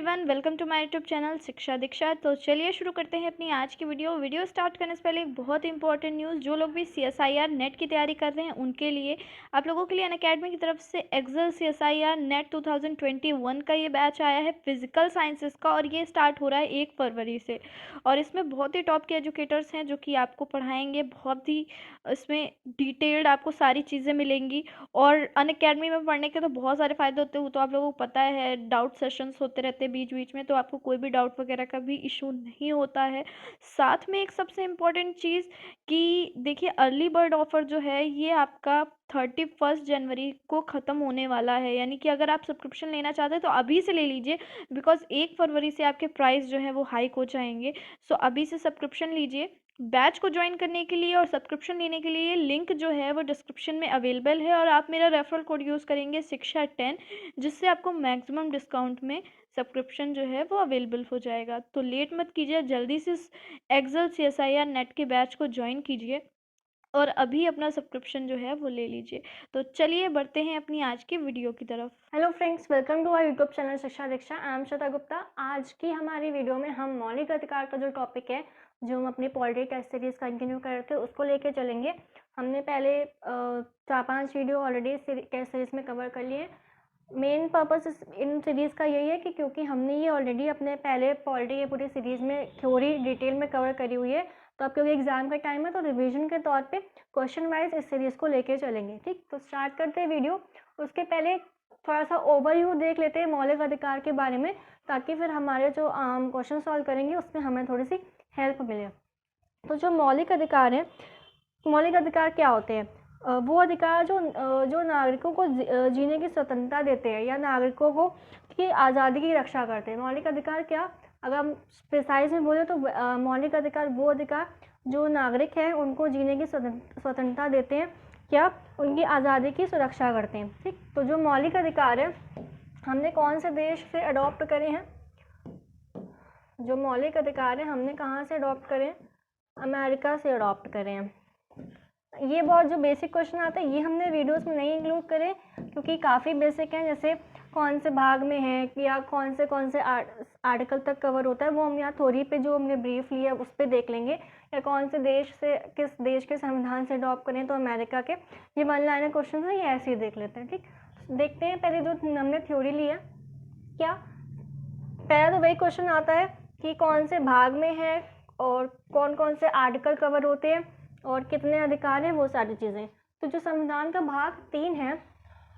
Everyone, welcome to my YouTube channel Shiksha Diksha. तो चलिए शुरू करते हैं अपनी आज की वीडियो स्टार्ट करने से पहले एक बहुत इंपॉर्टेंट न्यूज़, जो लोग भी CSIR नेट की तैयारी कर रहे हैं उनके लिए, आप लोगों के लिए अनअकैडमी की तरफ से एक्सेल CSIR नेट 2021 का ये बैच आया है फिजिकल साइंसेस का, और ये स्टार्ट हो रहा है 1 फरवरी से। और इसमें बहुत ही टॉप के एजुकेटर्स हैं जो कि आपको पढ़ाएंगे, बहुत ही इसमें डिटेल्ड आपको सारी चीज़ें मिलेंगी। और अनअकैडमी में पढ़ने के तो बहुत सारे फ़ायदे होते हैं, वो तो आप लोगों को पता है। डाउट सेशंस होते रहते हैं बीच बीच में, तो आपको कोई भी डाउट वगैरह का भी इशू नहीं होता है। साथ में एक सबसे इम्पोर्टेंट चीज़ कि देखिए, अर्ली बर्ड ऑफ़र जो है ये आपका 31 जनवरी को ख़त्म होने वाला है। यानी कि अगर आप सब्सक्रिप्शन लेना चाहते हैं तो अभी से ले लीजिए, बिकॉज़ 1 फरवरी से आपके प्राइस जो है वो हाइक हो जाएंगे। सो अभी से सब्सक्रिप्शन लीजिए। बैच को ज्वाइन करने के लिए और सब्सक्रिप्शन लेने के लिए लिंक जो है वो डिस्क्रिप्शन में अवेलेबल है, और आप मेरा रेफरल कोड यूज़ करेंगे शिक्षा 10, जिससे आपको मैक्सिमम डिस्काउंट में सब्सक्रिप्शन जो है वो अवेलेबल हो जाएगा। तो लेट मत कीजिए, जल्दी से इस एक्सेल CSIR नेट के बैच को ज्वाइन कीजिए और अभी अपना सब्सक्रिप्शन जो है वो ले लीजिए। तो चलिए बढ़ते हैं अपनी आज की वीडियो की तरफ। Hello friends, welcome to our YouTube channel Shiksha Diksha. I am Shweta Gupta. आज की हमारी वीडियो में हम मौलिक अधिकार का जो टॉपिक है, जो हम अपनी पॉलिटी टेस्ट सीरीज कंटिन्यू कर रहे थे, उसको लेके चलेंगे। हमने पहले 4-5 वीडियो ऑलरेडी टेस्ट सीरीज में कवर कर लिए। मेन पर्पस इन सीरीज़ का यही है कि क्योंकि हमने ये ऑलरेडी अपने पहले पॉलिटी के पूरी सीरीज़ में थ्योरी डिटेल में कवर करी हुई है, तो अब क्योंकि एग्जाम का टाइम है तो रिवीजन के तौर पे क्वेश्चन वाइज इस सीरीज़ को लेके चलेंगे। ठीक, तो स्टार्ट करते हैं वीडियो। उसके पहले थोड़ा सा ओवरव्यू देख लेते हैं मौलिक अधिकार के बारे में, ताकि फिर हमारे जो क्वेश्चन सॉल्व करेंगे उसमें हमें थोड़ी सी हेल्प मिले। तो जो मौलिक अधिकार है, मौलिक अधिकार क्या होते हैं? वो अधिकार जो नागरिकों को जीने की स्वतंत्रता देते हैं या नागरिकों को की आज़ादी की रक्षा करते हैं। मौलिक अधिकार क्या, अगर हम प्रिसाइज में बोले तो मौलिक अधिकार वो अधिकार जो नागरिक हैं उनको जीने की स्वतंत्रता देते हैं, क्या उनकी आज़ादी की सुरक्षा करते हैं। ठीक, तो जो मौलिक अधिकार है हमने कौन से देश से अडॉप्ट करे हैं? जो मौलिक अधिकार है हमने कहाँ से अडॉप्ट करें? अमेरिका से अडॉप्ट करें हैं। ये बहुत जो बेसिक क्वेश्चन आते हैं ये हमने वीडियोस में नहीं इंक्लूड करे, क्योंकि काफ़ी बेसिक हैं। जैसे कौन से भाग में है या कौन से आर्टिकल तक कवर होता है, वो हम यहाँ थ्योरी पे जो हमने ब्रीफ लिया उस पर देख लेंगे। या कौन से देश से, किस देश के संविधान से अडॉप्ट करें, तो अमेरिका के। ये वन लाइनर क्वेश्चन है, ये ऐसे ही देख लेते हैं। ठीक, देखते हैं पहले जो हमने थ्योरी लिया। क्या पहला तो वही क्वेश्चन आता है कि कौन से भाग में है और कौन कौन से आर्टिकल कवर होते हैं और कितने अधिकार हैं, वो सारी चीज़ें। तो जो संविधान का भाग 3 है,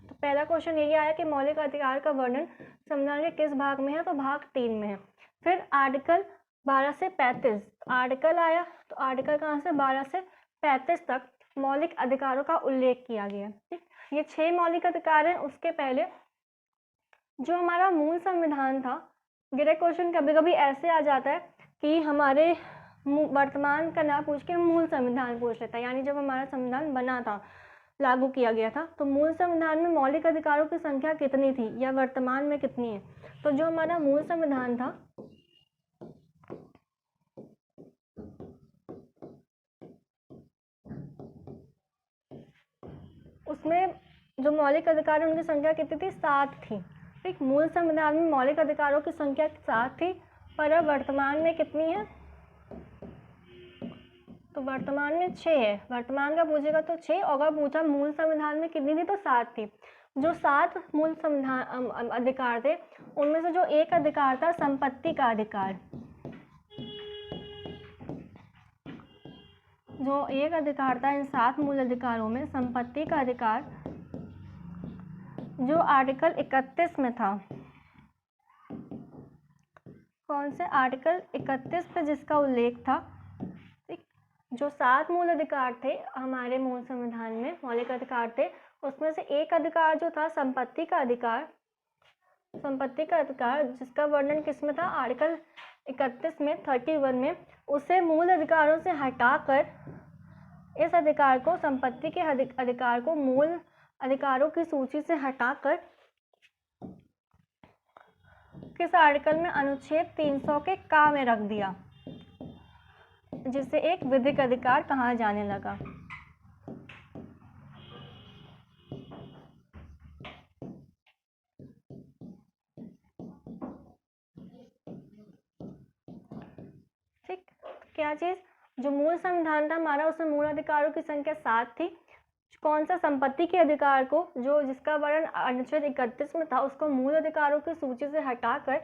तो पहला क्वेश्चन यही आया कि मौलिक अधिकार का वर्णन संविधान के किस भाग में है, तो भाग 3 में है। फिर आर्टिकल 12 से 35 आर्टिकल आया, तो आर्टिकल कहाँ से 12 से 35 तक मौलिक अधिकारों का उल्लेख किया गया। ठीक, ये 6 मौलिक अधिकार हैं। उसके पहले जो हमारा मूल संविधान था, डायरेक्ट क्वेश्चन कभी कभी ऐसे आ जाता है कि हमारे वर्तमान का ना पूछ के मूल संविधान पूछ लेता है। यानी जब हमारा संविधान बना था, लागू किया गया था, तो मूल संविधान में मौलिक अधिकारों की संख्या कितनी थी या वर्तमान में कितनी है। तो जो हमारा मूल संविधान था उसमें जो मौलिक अधिकार है उनकी संख्या कितनी थी? 7 थी। ठीक, मूल संविधान में मौलिक अधिकारों की संख्या 7 थी, पर अब वर्तमान में कितनी है? तो वर्तमान में 6 है। वर्तमान का पूछेगा तो 6, और अगर पूछा मूल संविधान में कितनी थी तो 7 थी। जो 7 मूल संविधान अधिकार थे, उनमें से जो एक अधिकार था संपत्ति का अधिकार, जो एक अधिकार था इन 7 मूल अधिकारों में, संपत्ति का अधिकार, जो आर्टिकल 31 में था। कौन से? आर्टिकल 31 पे जिसका उल्लेख था। ठीक, जो 7 मूल अधिकार थे हमारे मूल संविधान में, मौलिक अधिकार थे, उसमें से एक अधिकार जो था संपत्ति का अधिकार, संपत्ति का अधिकार जिसका वर्णन किस में था? आर्टिकल 31 में, 31 में, उसे मूल अधिकारों से हटाकर इस अधिकार को, संपत्ति के अधिकार को मूल अधिकारों की सूची से हटाकर किस आर्टिकल में? अनुच्छेद 300 के का में रख दिया, जिसे एक विधिक अधिकार कहा जाने लगा। क्या चीज़, जो मूल संविधान था हमारा उसमें मूल अधिकारों की संख्या 7 थी। कौन सा, संपत्ति के अधिकार को, जो जिसका वर्णन अनुच्छेद 31 में था, उसको मूल अधिकारों की सूची से हटाकर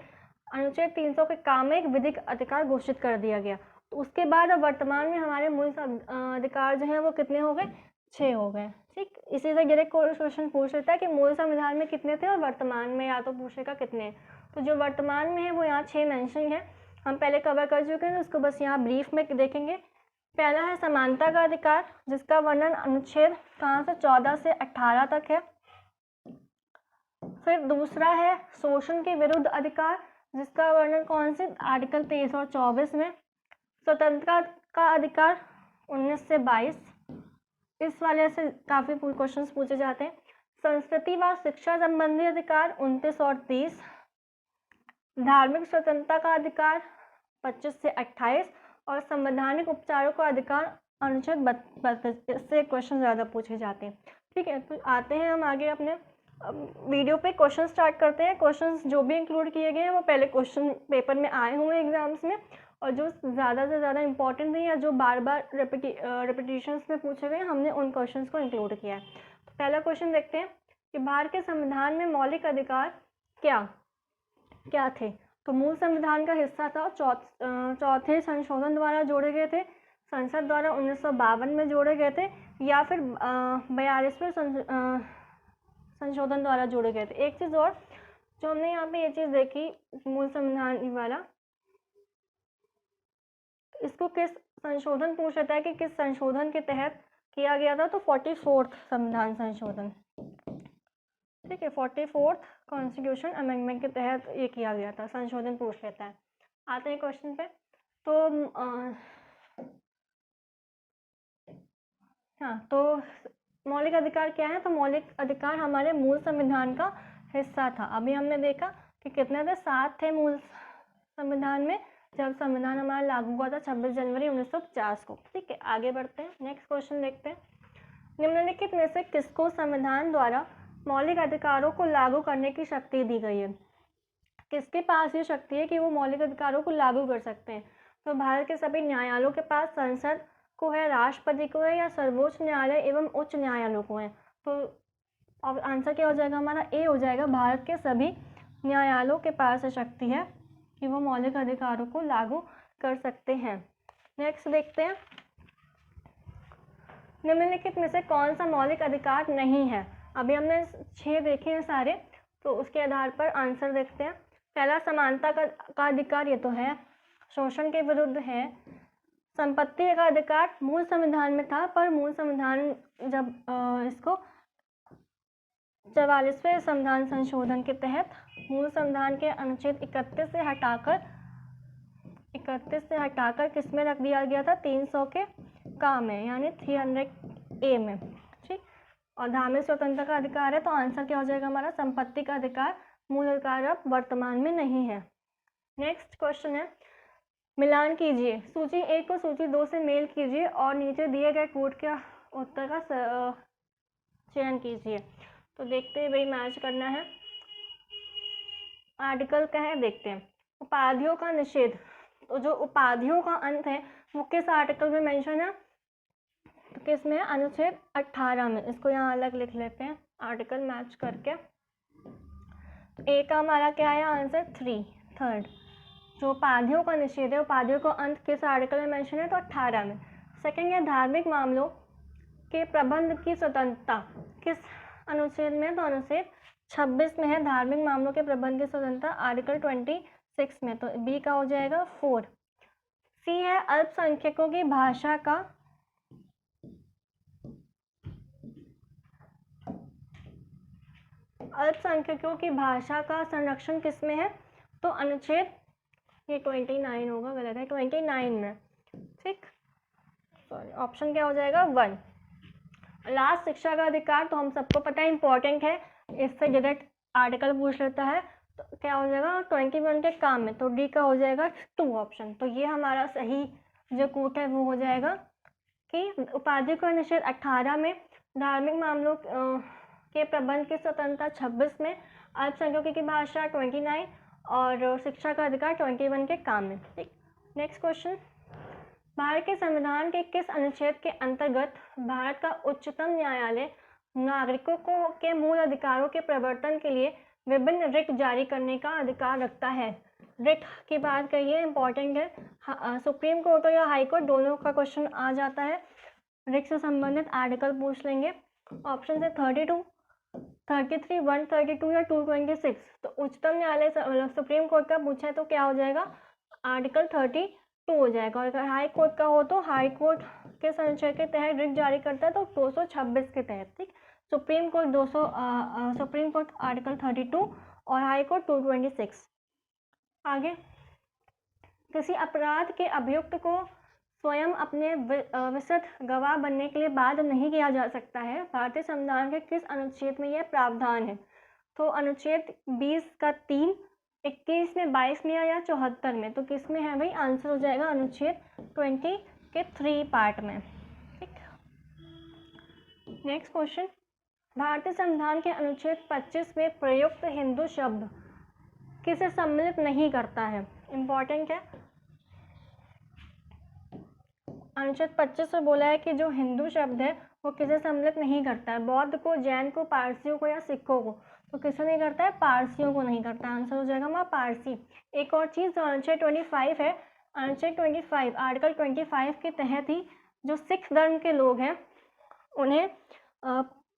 अनुच्छेद 300 के काम में एक विधिक अधिकार घोषित कर दिया गया। तो उसके बाद अब वर्तमान में हमारे मूल अधिकार जो हैं वो कितने हो गए, 6 हो गए। ठीक, इसी से डायरेक्ट क्वेश्चन पूछ लेता है कि मूल संविधान में कितने थे और वर्तमान में या तो पूछेगा कितने। तो जो वर्तमान में है वो यहाँ 6 मेंशन है, हम पहले कवर कर चुके हैं, उसको बस यहाँ ब्रीफ में देखेंगे। पहला है समानता का अधिकार, जिसका वर्णन अनुच्छेद कहाँ से 14 से 18 तक है। फिर दूसरा है शोषण के विरुद्ध अधिकार, जिसका वर्णन कौन से, आर्टिकल 23 और 24 में। स्वतंत्रता का अधिकार 19 से 22, इस वाले से काफ़ी क्वेश्चंस पूछे जाते हैं। संस्कृति व शिक्षा संबंधी अधिकार 29 और 30। धार्मिक स्वतंत्रता का अधिकार 25 से 28 और संवैधानिक उपचारों का अधिकार अनुच्छेद 32। इससे क्वेश्चन ज़्यादा पूछे जाते हैं। ठीक है, तो आते हैं हम आगे अपने वीडियो पे, क्वेश्चन स्टार्ट करते हैं। क्वेश्चंस जो भी इंक्लूड किए गए हैं वो पहले क्वेश्चन पेपर में आए हुए हैं एग्जाम्स में, और जो ज़्यादा से ज़्यादा इंपॉर्टेंट है या जो बार बार रिपीटिशंस में पूछे गए हमने उन क्वेश्चंस को इंक्लूड किया है। तो पहला क्वेश्चन देखते हैं कि भारत के संविधान में मौलिक अधिकार क्या क्या थे। तो मूल संविधान का हिस्सा था, चौथे संशोधन द्वारा जोड़े गए थे, संसद द्वारा 1952 में जोड़े गए थे, या फिर 42वें संशोधन द्वारा जोड़े गए थे। एक चीज़ और जो हमने यहाँ पे ये चीज़ देखी, मूल संविधान वाला, इसको किस संशोधन पूछ लेता है कि किस संशोधन के तहत किया गया था, तो 44th संविधान संशोधन। ठीक है, 44th कॉन्स्टिट्यूशन अमेंडमेंट के तहत ये किया गया था, संशोधन पूछ लेता है। आते हैं क्वेश्चन पे। तो तो मौलिक अधिकार क्या है, तो मौलिक अधिकार हमारे मूल संविधान का हिस्सा था। अभी हमने देखा कि कितने थे, 7 थे मूल संविधान में, जब संविधान हमारा लागू हुआ था 26 जनवरी 1950 को। ठीक है, आगे बढ़ते हैं, नेक्स्ट क्वेश्चन देखते हैं। निम्नलिखित में से किसको संविधान द्वारा मौलिक अधिकारों को लागू करने की शक्ति दी गई है। किसके पास ये शक्ति है कि वो मौलिक अधिकारों को लागू कर सकते हैं। तो भारत के सभी न्यायालयों के पास, संसद को है, राष्ट्रपति को है, या सर्वोच्च न्यायालय एवं उच्च न्यायालयों को है। तो अब आंसर क्या हो जाएगा हमारा, ए हो जाएगा। भारत के सभी न्यायालयों के पास शक्ति है कि वो मौलिक अधिकारों को लागू कर सकते हैं। नेक्स्ट देखते हैं, निम्नलिखित में से कौन सा मौलिक अधिकार नहीं है। अभी हमने 6 देखे हैं सारे, तो उसके आधार पर आंसर देखते हैं। पहला समानता का अधिकार, ये तो है। शोषण के विरुद्ध है। संपत्ति का अधिकार मूल संविधान में था, पर मूल संविधान जब इसको 44वें संविधान संशोधन के तहत मूल संविधान के अनुच्छेद 31 से हटाकर किस में रख दिया गया था, 300 के काम में, यानी 300A में। ठीक, और धार्मिक स्वतंत्रता का अधिकार है, तो आंसर क्या हो जाएगा हमारा, संपत्ति का अधिकार मूल अधिकार अब वर्तमान में नहीं है। नेक्स्ट क्वेश्चन है, मिलान कीजिए, सूची 1 को सूची 2 से मेल कीजिए और नीचे दिए गए कोड के उत्तर का चयन कीजिए। तो देखते हैं भाई, मैच करना है। आर्टिकल क्या है देखते हैं। उपाधियों का निषेध, तो जो उपाधियों का अंत है वो किस आर्टिकल में मेंशन है, तो किस में है, अनुच्छेद 18 में। इसको यहाँ अलग लिख लेते हैं आर्टिकल मैच करके। तो ए का हमारा क्या है आंसर, 3 जो उपाधियों का निषेध है, उपाधियों का अंत किस आर्टिकल में मेंशन है, तो 18 में। सेकंड है धार्मिक मामलों के प्रबंध की स्वतंत्रता, किस अनुच्छेद में, तो अनुच्छेद 26 में है धार्मिक मामलों के प्रबंध की स्वतंत्रता, आर्टिकल 26 में। तो बी का हो जाएगा 4। सी है अल्पसंख्यकों की भाषा का संरक्षण किस में है, तो अनुच्छेद, ये 29 होगा, गलत है, 29 में। ठीक, सॉरी, ऑप्शन क्या हो जाएगा 1। लास्ट शिक्षा का अधिकार, तो हम सबको पता है इंपॉर्टेंट है, इससे डायरेक्ट आर्टिकल पूछ लेता है, तो क्या हो जाएगा 21 के काम में। तो डी का हो जाएगा 2 ऑप्शन। तो ये हमारा सही जो कोट है वो हो जाएगा कि उपाधि का निषेध 18 में, धार्मिक मामलों के प्रबंध की स्वतंत्रता 26 में, अल्पसंख्यकों की भाषा 29 और शिक्षा का अधिकार 21 के काम में। ठीक, नेक्स्ट क्वेश्चन, भारत के संविधान के किस अनुच्छेद के अंतर्गत भारत का उच्चतम न्यायालय नागरिकों को के मूल अधिकारों के प्रवर्तन के लिए विभिन्न रिट जारी करने का अधिकार रखता है? रिट की बात करिए, इंपॉर्टेंट है। सुप्रीम कोर्ट हो या हाई कोर्ट, दोनों का क्वेश्चन आ जाता है। रिट से संबंधित आर्टिकल पूछ लेंगे। ऑप्शन है 32, 33, 132 या 226। तो उच्चतम न्यायालय मतलब सुप्रीम कोर्ट का पूछा है तो क्या हो जाएगा? आर्टिकल 32 हो जाएगा। और अगर हाई कोर्ट का हो तो हाई कोर्ट के अनुच्छेद के तहत रिट जारी करता है तो 226 के तहत। ठीक, सुप्रीम कोर्ट आर्टिकल 32 और हाई कोर्ट 226। आगे, किसी अपराध के अभियुक्त को स्वयं अपने विशद गवाह बनने के लिए बाध्य नहीं किया जा सकता है। भारतीय संविधान के किस अनुच्छेद में यह प्रावधान है? तो अनुच्छेद 20 का 3, 21 में, 22 में या 74 में? तो किस में है भाई? आंसर हो जाएगा अनुच्छेद 20 के 3 पार्ट में। ठीक, नेक्स्ट क्वेश्चन, भारतीय संविधान के अनुच्छेद 25 में प्रयुक्त हिंदू शब्द किसे सम्मिलित नहीं करता है? इंपॉर्टेंट है। अनुच्छेद 25 में बोला है कि जो हिंदू शब्द है वो किसे सम्मिलित नहीं करता है? बौद्ध को, जैन को, पारसियों को या सिखों को? तो किसे नहीं करता है? पारसियों को नहीं करता। आंसर हो जाएगा हमारा पारसी। एक और चीज़, जो अनुच्छेद 25 है, अनुच्छेद 25 आर्टिकल 25 के तहत ही जो सिख धर्म के लोग हैं उन्हें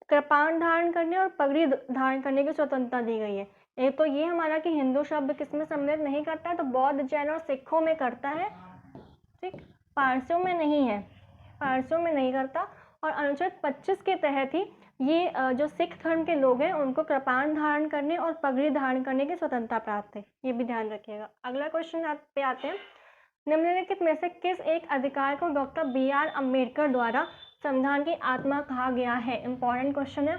कृपाण धारण करने और पगड़ी धारण करने की स्वतंत्रता दी गई है। एक तो ये हमारा कि हिंदू शब्द किसमें सम्मिलित नहीं करता है, तो बौद्ध, जैन और सिखों में करता है। ठीक, पारसियों में नहीं है, पारसियों में नहीं करता। और अनुच्छेद 25 के तहत ही ये जो सिख धर्म के लोग हैं उनको कृपाण धारण करने और पगड़ी धारण करने की स्वतंत्रता प्राप्त है, ये भी ध्यान रखिएगा। अगला क्वेश्चन पे आते हैं, निम्नलिखित में से किस एक अधिकार को डॉक्टर BR अम्बेडकर द्वारा संविधान की आत्मा कहा गया है? इंपॉर्टेंट क्वेश्चन है,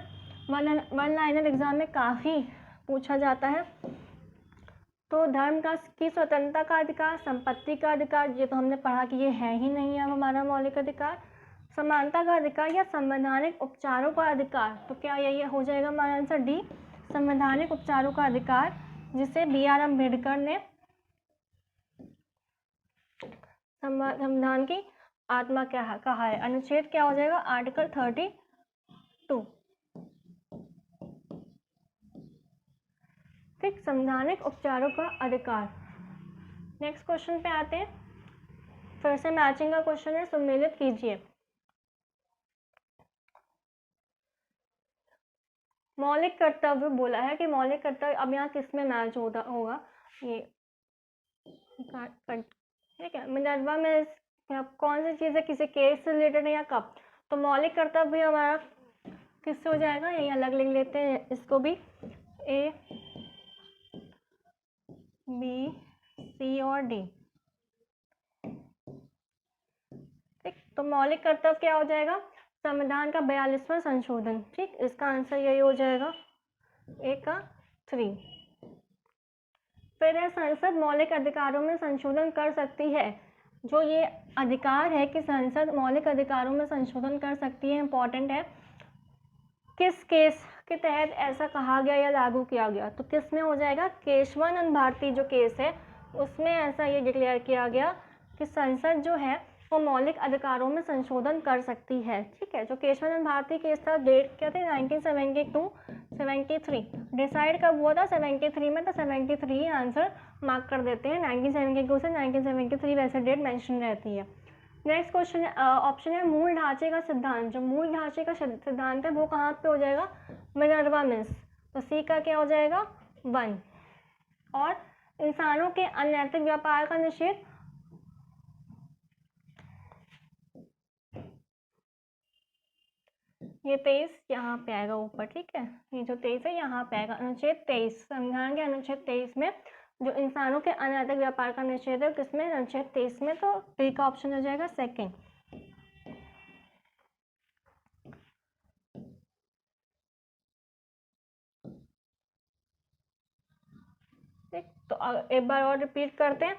वन लाइनर एग्जाम में काफ़ी पूछा जाता है। तो धर्म की स्वतंत्रता का अधिकार, संपत्ति का अधिकार, ये तो हमने पढ़ा कि ये है ही नहीं है हमारा मौलिक अधिकार। समानता का अधिकार या संवैधानिक उपचारों का अधिकार? तो क्या यही हो जाएगा हमारा आंसर डी, संवैधानिक उपचारों का अधिकार, जिसे BR अम्बेडकर ने संविधान की आत्मा क्या कहा है। अनुच्छेद क्या हो जाएगा? आर्टिकल 32। ठीक, संवैधानिक उपचारों का अधिकार। नेक्स्ट क्वेश्चन पे आते हैं, फिर से मैचिंग का क्वेश्चन है, सम्मिलित कीजिए। मौलिक कर्तव्य बोला है कि मौलिक कर्तव्य, अब यहाँ किस में मैच होगा? ये ठीक है, मिनर्वा में कौन सी चीज़ है, किसी केस से रिलेटेड है या कब? तो मौलिक कर्तव्य हमारा किससे हो जाएगा? यही अलग लिख लेते हैं इसको भी, A, B, C और D। ठीक, तो मौलिक कर्तव्य क्या हो जाएगा? संविधान का 42वां संशोधन। ठीक, इसका आंसर यही हो जाएगा, A का 3। फिर है, संसद मौलिक अधिकारों में संशोधन कर सकती है। जो ये अधिकार है कि संसद मौलिक अधिकारों में संशोधन कर सकती है, इंपॉर्टेंट है, किस केस के तहत ऐसा कहा गया या लागू किया गया? तो किस में हो जाएगा? केशवानंद भारती जो केस है उसमें ऐसा ये डिक्लेयर किया गया कि संसद जो है वो मौलिक अधिकारों में संशोधन कर सकती है। ठीक है, जो केशवानंद भारती केस था, डेट क्या थी? 1972, 73। डिसाइड कब हुआ था? 73 में। तो 73 आंसर मार्क कर देते हैं। 1972 से 1973 वैसे डेट मेंशन रहती है। नेक्स्ट क्वेश्चन ऑप्शन है, मूल ढांचे का सिद्धांत। जो मूल ढांचे का सिद्धांत है वो कहाँ पे हो जाएगा? Minerva mills. तो सी का क्या हो जाएगा? 1। और इंसानों के अनैतिक व्यापार का निषेध, ये 23 यहाँ पे आएगा ऊपर। ठीक है, ये जो 23 है यहाँ पे आएगा, अनुच्छेद 23। संविधान के अनुच्छेद 23 में जो इंसानों के अनैतिक व्यापार का निषेध है किसमें? अनुच्छेद 23 में। तो डी का ऑप्शन हो जाएगा सेकंड। ठीक, तो एक बार और रिपीट करते हैं,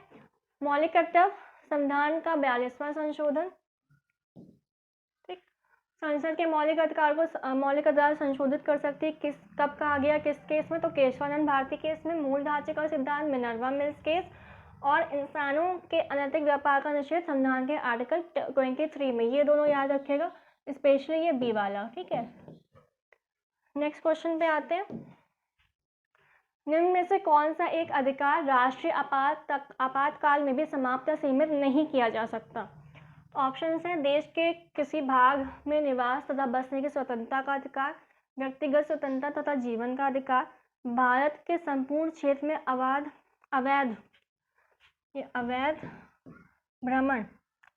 मौलिक कर्तव्य, संविधान का 42वां संशोधन। ठीक, संसद के मौलिक अधिकार को मौलिक अधिकार संशोधित कर सकती है, किस कब कहा गया, किस केस में? तो केशवानंद भारती केस में। मूल ढांचे का सिद्धांत, मिनर्वा मिल्स केस। और इंसानों के अनैतिक व्यापार का निषेध संविधान के आर्टिकल 23 में। ये दोनों याद रखिएगा, स्पेशली ये बी वाला, ठीक है। नेक्स्ट क्वेश्चन पे आते हैं। निम्न में से कौन सा एक अधिकार राष्ट्रीय आपातकाल में भी समाप्त या सीमित नहीं किया जा सकता? ऑप्शन है देश के किसी भाग में निवास तथा बसने की स्वतंत्रता का अधिकार, व्यक्तिगत स्वतंत्रता तथा जीवन का अधिकार, भारत के संपूर्ण क्षेत्र में अवैध भ्रमण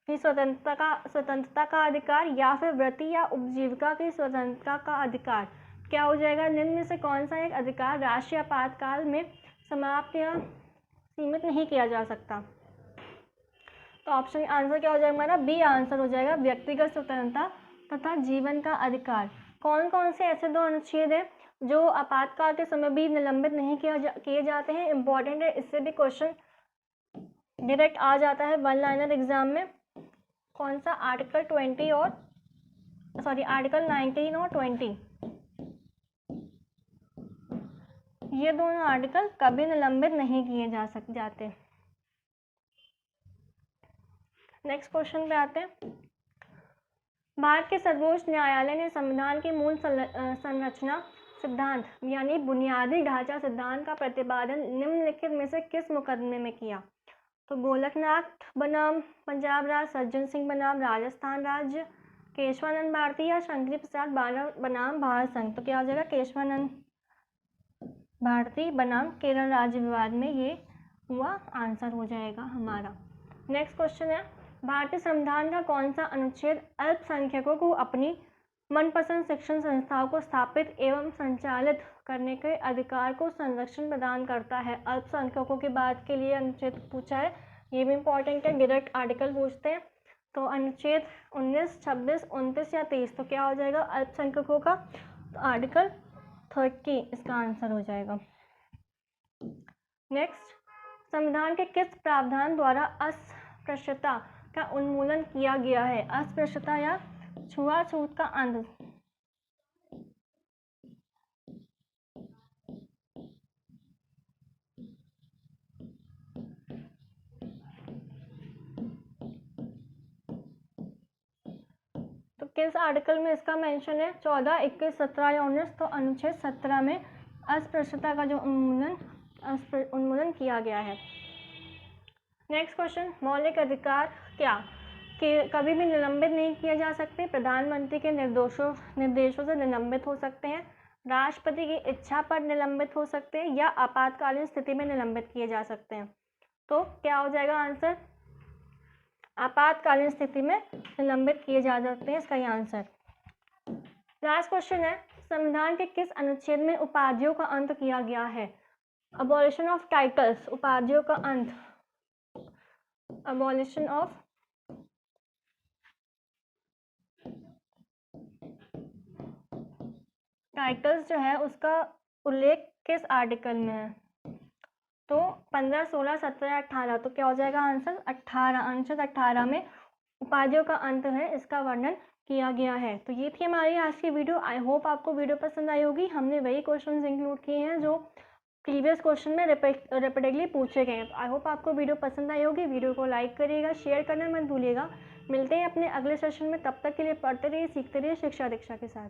की स्वतंत्रता का अधिकार, या फिर वृत्ति या उपजीविका की स्वतंत्रता का अधिकार। क्या हो जाएगा? निम्न में से कौन सा एक अधिकार राष्ट्रीय आपातकाल में समाप्त या सीमित नहीं किया जा सकता? तो ऑप्शन आंसर क्या हो जाएगा हमारा? बी आंसर हो जाएगा, व्यक्तिगत स्वतंत्रता तथा जीवन का अधिकार। कौन कौन से ऐसे दो अनुच्छेद हैं जो आपातकाल के समय भी निलंबित नहीं किए जाते हैं? इंपॉर्टेंट है, इससे भी क्वेश्चन डायरेक्ट आ जाता है वन लाइनर एग्जाम में। कौन सा? आर्टिकल 19 और 20। ये दोनों आर्टिकल कभी निलंबित नहीं किए जाते। नेक्स्ट क्वेश्चन पे आते हैं। भारत के सर्वोच्च न्यायालय ने संविधान की मूल संरचना सिद्धांत यानी बुनियादी ढांचा सिद्धांत का प्रतिपादन निम्नलिखित में से किस मुकदमे में किया? तो गोलकनाथ बनाम पंजाब राज्य, सज्जन सिंह बनाम राजस्थान राज्य, केशवानंद भारती या शंकरी प्रसाद बनाम भारत संघ। तो क्या हो जाएगा? केशवानंद भारती बनाम केरल राज्य विवाद में ये हुआ, आंसर हो जाएगा हमारा। नेक्स्ट क्वेश्चन है, भारतीय संविधान का कौन सा अनुच्छेद अल्पसंख्यकों को अपनी मनपसंद शिक्षण संस्थाओं को स्थापित एवं संचालित करने के अधिकार को संरक्षण प्रदान करता है? अल्पसंख्यकों की बात के लिए अनुच्छेद पूछा है, ये भी इंपॉर्टेंट है, डायरेक्ट आर्टिकल पूछते हैं। तो अनुच्छेद 19, 26, 29 या 30। तो क्या हो जाएगा अल्पसंख्यकों का? तो आर्टिकल 30 इसका आंसर हो जाएगा। नेक्स्ट, संविधान के किस प्रावधान द्वारा अस्पृश्यता का उन्मूलन किया गया है? अस्पृश्यता या छुआछूत का अंत। तो किस आर्टिकल में इसका मेंशन है? 14, 21, 17 या 19। तो अनुच्छेद 17 में अस्पृश्यता का जो उन्मूलन किया गया है। नेक्स्ट क्वेश्चन, मौलिक अधिकार क्या कि कभी भी निलंबित नहीं किए जा सकते? प्रधानमंत्री के निर्देशों से निलंबित हो सकते हैं, राष्ट्रपति की इच्छा पर निलंबित हो सकते हैं, या आपातकालीन स्थिति में निलंबित किए जा सकते हैं। तो क्या हो जाएगा आंसर? आपातकालीन स्थिति में निलंबित किए जा सकते हैं, इसका ही आंसर। लास्ट क्वेश्चन है, संविधान के किस अनुच्छेद में उपाधियों का अंत किया गया है? अबॉलिशन ऑफ टाइटल्स, उपाधियों का अंत, अबॉलिशन ऑफ टाइटल्स जो है उसका उल्लेख किस आर्टिकल में है? तो 15, 16, 17, 18। तो क्या हो जाएगा आंसर? 18, अनुच्छेद 18 में उपाधियों का अंत है, इसका वर्णन किया गया है। तो ये थी हमारी आज की वीडियो। आई होप आपको वीडियो पसंद आई होगी। हमने वही क्वेश्चंस इंक्लूड किए हैं जो प्रीवियस क्वेश्चन में रिपीटेडली पूछे गए हैं। तो आई होप आपको वीडियो पसंद आई होगी। वीडियो को लाइक करिएगा, शेयर करना मत भूलिएगा। मिलते हैं अपने अगले सेशन में, तब तक के लिए पढ़ते रहिए, सीखते रहिए शिक्षा दीक्षा के साथ।